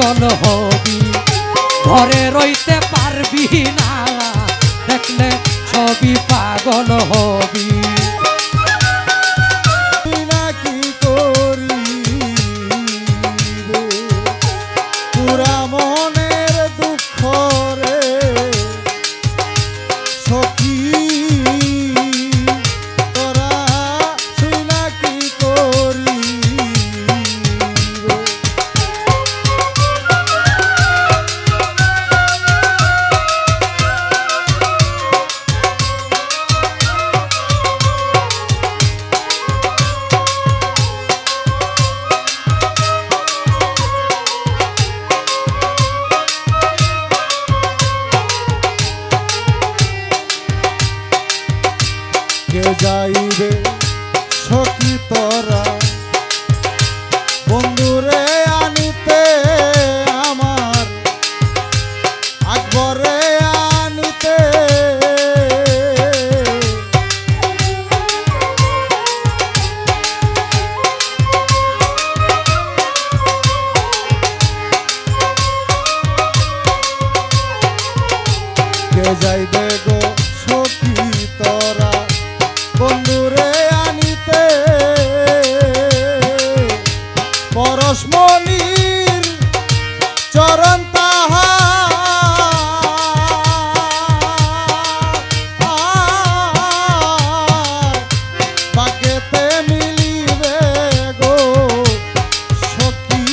পাগল হবি ঘরে রইতে পারবি না দেখলে ছবি পাগল হবি কি করি পুরা মনের দুঃখ রে সখী তোরা শুনা কি করি কে যাইবে সখী তোরা বন্ধুরে আনিতে আমার আকবরে আনিতে কে যাইবে গো সখী তোরা বন্ধুরে আনিতে পরশমণির চরণ তাহার বাগেতে মিলিবে গো সখী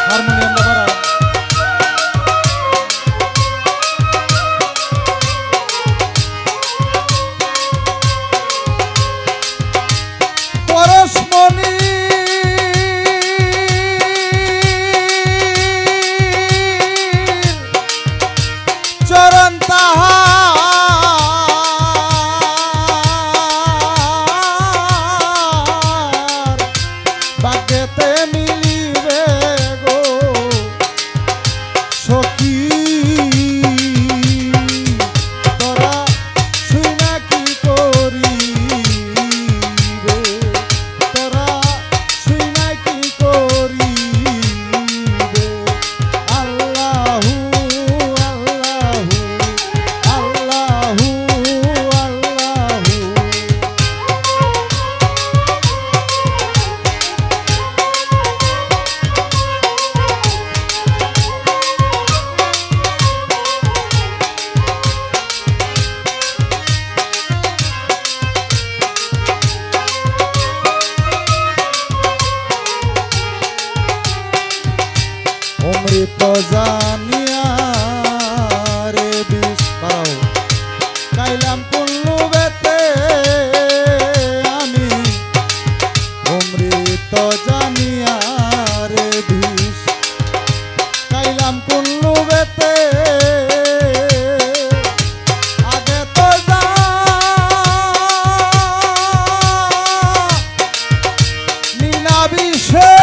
হারমোনিয়াম বাবা পরশমণি চরণ তাহার বাগেতে মিলিবে গো সখী তোরা শুনা কি করি অমৃত জানিয়া রে বিষ পাও খাইলাম কুল্লু বেতে আমি অমৃত জানিয়া রে বিষ খাইলাম কুল্লু বেতে আগে তো জানি না বিষে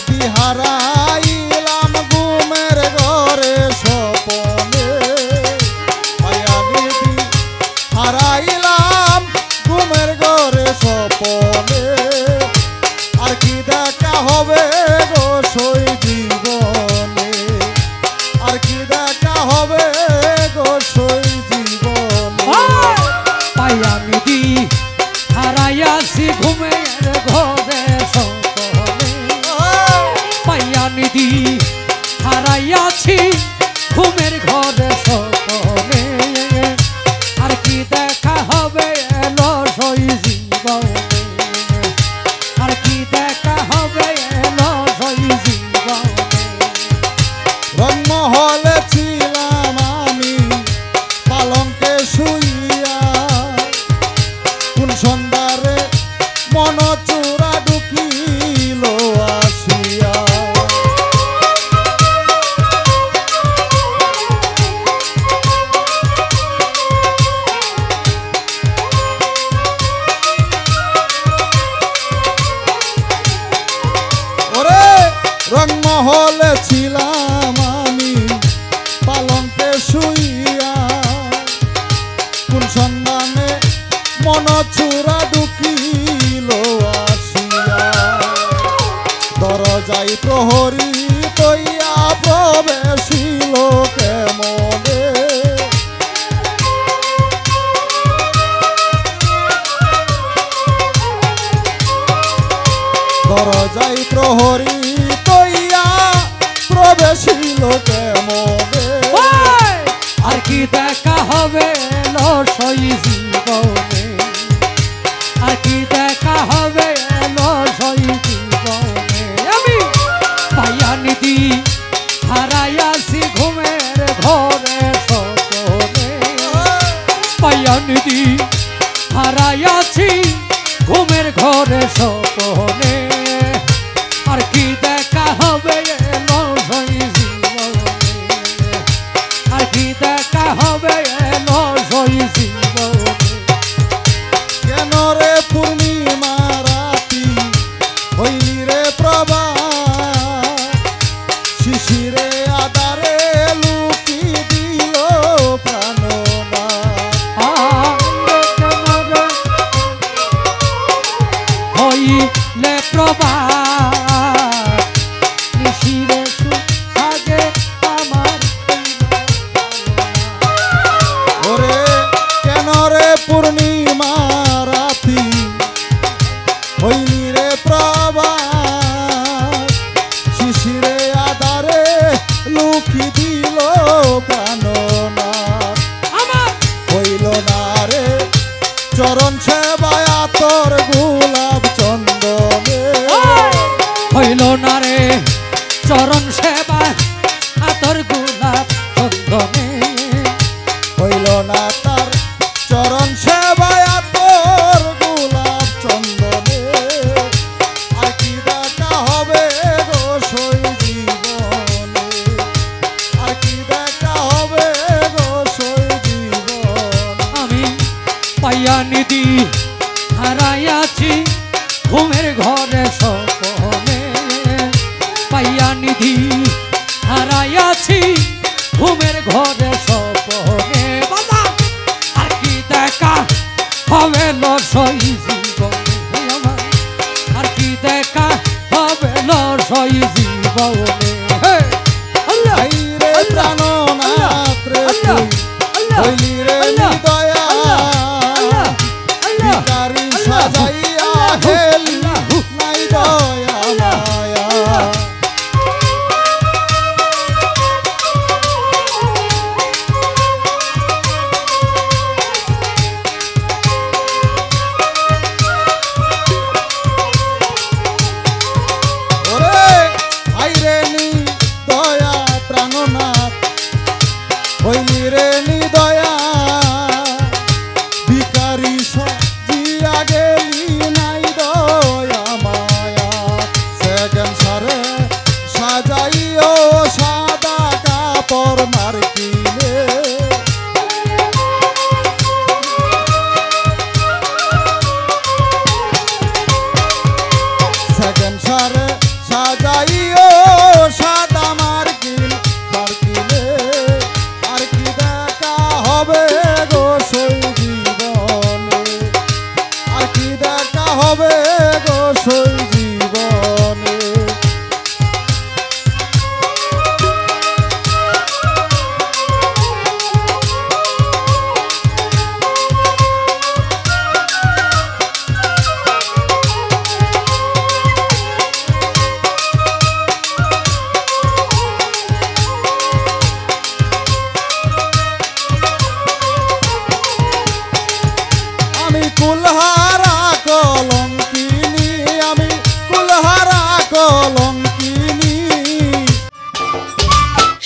নিধি হারাইলাম ঘুমের ঘরে স্বপনে, মায়া নিধি হারাইলাম ঘুমের ঘরে স্বপনে, আর কি দেখা হবে গো সই জীবনে, আর কি দেখা হবে গো সই জীবনে। পাইয়া নিধি হারাইয়াছি ঘুমের ঘরে স্বপনে, পাইয়া নিধি হারাইয়াছি ঘুমের ঘরে স্বপনে, আর কি দেখা হবে এলো সই জীবনে, আর কি দেখা হবে এলো সই জীবনে। রংমহলে ছিলাম আমি পালঙ্কে শুইয়া, কোন সন্ধ্যারে মন চূড়া ঢুকিল আসিয়া, ওরে রংমহলে ছিলাম আমি পালঙ্কে শুইয়া, কোন সন্ধানে মন চূড়া ঢুকিল আসিয়া, দরজাই প্রহরী তৈয়া প্রবেশিল কেমনে, দরজাই প্রহরী তৈয়া প্রবেশিল কেমনে, আর কি দেখা হবে এলো সই জীবনে, আর কি দেখা হবে এলো সই জীবনে। আমি পাইয়া নিধি হারাইয়াছি ঘুমের ঘরে স্বপনে, পাইয়া নিধি হারাইয়াছি ঘুমের ঘরে স্বপনে, আর কি দেখা হবে এলো সই জীবনে, আর কি দেখা হবে এলো সই জীবনে। কেন রে পূর্ণিমা রাতি হইলি রে প্রভা, শিশিরে আদারে লুকি দিল প্রাণনা, হইলে প্রভাত নিশিরে সুহাগে আমার, ওরে কেন রে পূর্ণিমা রাতি হইলি রে প্রভা, শিশিরে আদারে লুকি দিল প্রাণনা, আমার হইল না রে চরণ সেবায় তোর গোলাপ চন্দনে, হইল না রে চরণ সেবা আতর গোলাপ চন্দনে, হইল না তার চরণ সেবায় তোর গোলাপ চন্দনে, আর কি দেখা হবে গো সই জীবনে, আর কি দেখা হবে গো সই জীবন। আমি পাইয়া নিধি হারাইয়াছি ঘুমের ঘরে স্বপনে,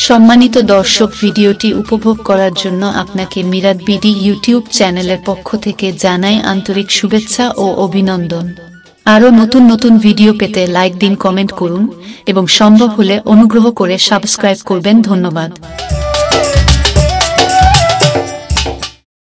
সম্মানিত দর্শক, ভিডিওটি উপভোগ করার জন্য আপনাকে মিরাদ বিডি ইউটিউব চ্যানেলের পক্ষ থেকে জানাই আন্তরিক শুভেচ্ছা ও অভিনন্দন। আরও নতুন নতুন ভিডিও পেতে লাইক দিন, কমেন্ট করুন এবং সম্ভব হলে অনুগ্রহ করে সাবস্ক্রাইব করবেন। ধন্যবাদ।